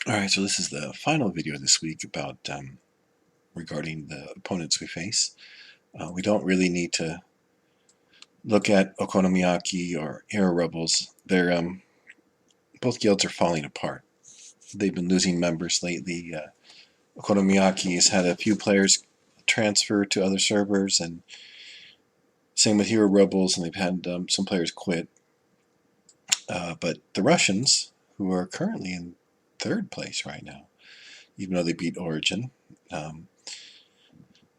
Alright, so this is the final video this week about regarding the opponents we face. We don't really need to look at Okonomiyaki or Hero Rebels. They're both guilds are falling apart. They've been losing members lately. Okonomiyaki has had a few players transfer to other servers, and same with Hero Rebels, and they've had some players quit. But the Russians, who are currently in third place right now, even though they beat Origin,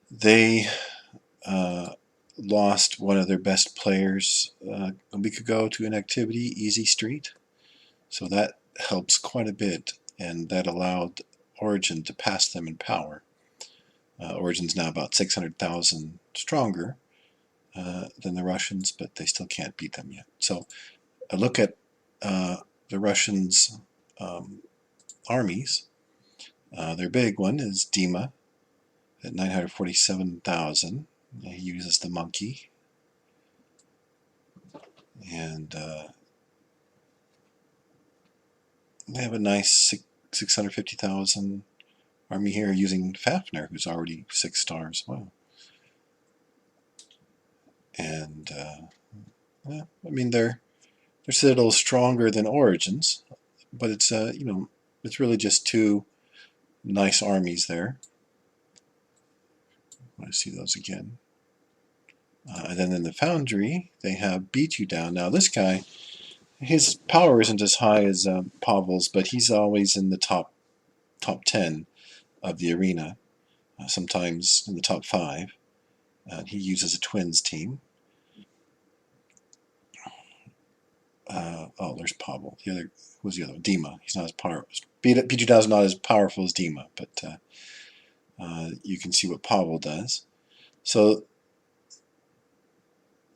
they lost one of their best players a week ago to inactivity, Easy Street. So that helps quite a bit, and that allowed Origin to pass them in power. Origin's now about 600,000 stronger than the Russians, but they still can't beat them yet. So a look at the Russians' armies. Their big one is Dima at 947,000. He uses the monkey. And they have a nice 650,000 army here using Fafnir, who's already 6 stars. Wow. And well, I mean, their citadel is stronger than Origins, but it's it's really just two nice armies there. I want to see those again. And then in the Foundry, they have Beat You Down. Now this guy, his power isn't as high as Pavel's, but he's always in the top 10 of the arena, sometimes in the top 5. He uses a twins team. Oh, there's Pavel. The other was the other one? Dima. He's not as powerful. Pichu is not as powerful as Dima, but you can see what Pavel does. So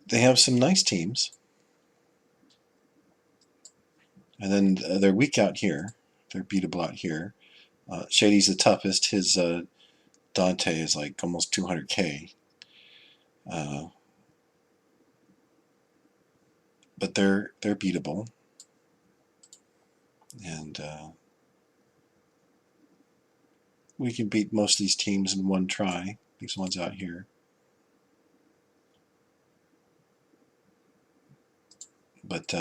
they have some nice teams, and then they're weak out here. They're beatable out here. Shady's the toughest. His Dante is like almost 200k. But they're beatable, and we can beat most of these teams in one try. These ones out here. But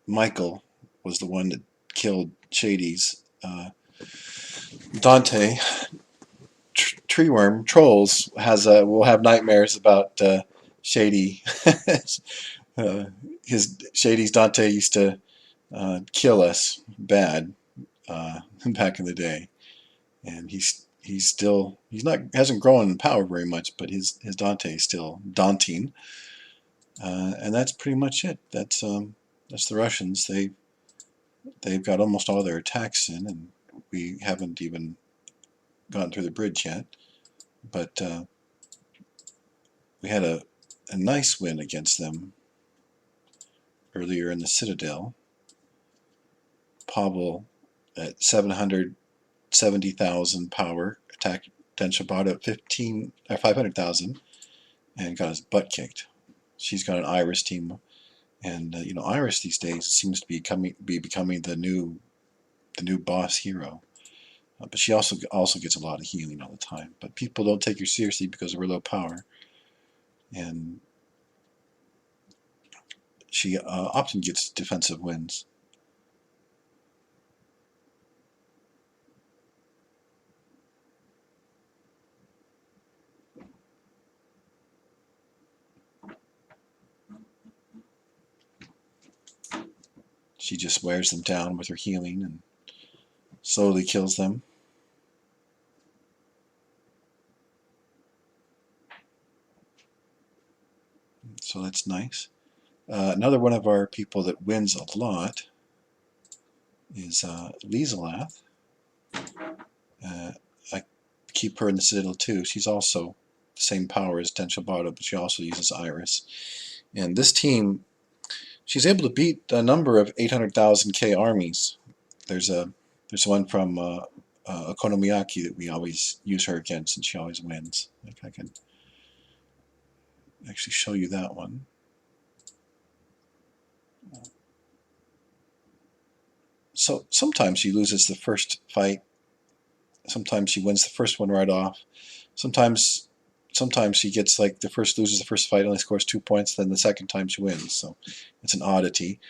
Michael was the one that killed Shady's Dante. Treeworm Trolls will have nightmares about Shady. His Shady's Dante used to kill us bad back in the day, and he's not hasn't grown in power very much, but his Dante is still daunting. And that's pretty much it. That's the Russians. They've got almost all their attacks in, and we haven't even gone through the bridge yet. But we had a nice win against them earlier in the Citadel. Pavel at 770,000 power attacked Denshabata at 500,000 and got his butt kicked. She's got an Iris team, and Iris these days seems to be becoming the new boss hero. But she also gets a lot of healing all the time. But people don't take her seriously because of her low power, and she often gets defensive wins. She just wears them down with her healing and slowly kills them. So that's nice. Another one of our people that wins a lot is Lieselath. I keep her in the Citadel too. She's also the same power as Denshabata, but she also uses Iris. And this team, she's able to beat a number of 800,000k armies. There's one from Okonomiyaki that we always use her against, and she always wins. I think I can actually show you that one. So sometimes she loses the first fight. Sometimes she wins the first one right off. Sometimes she gets like loses the first fight, only scores 2 points, then the second time she wins. So it's an oddity.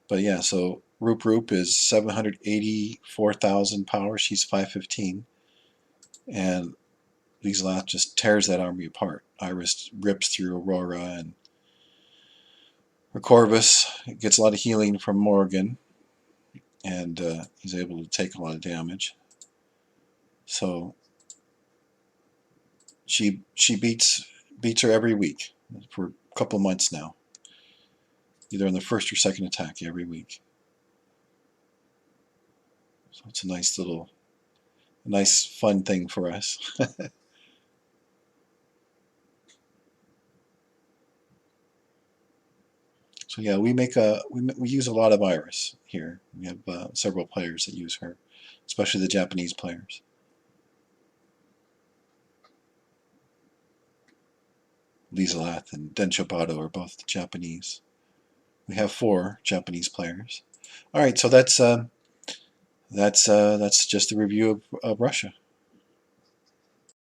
But yeah, so Roop Roop is 784,000 power. She's 515. And Lieselath just tears that army apart. Iris rips through Aurora, and Corvus gets a lot of healing from Morgan, and he's able to take a lot of damage. So she beats her every week for a couple months now, either on the first or second attack every week. So it's a nice fun thing for us. So yeah, we use a lot of Iris here. We have several players that use her, especially the Japanese players. Lieselath and Denshobado are both Japanese. We have 4 Japanese players. All right, so that's just a review of Russia.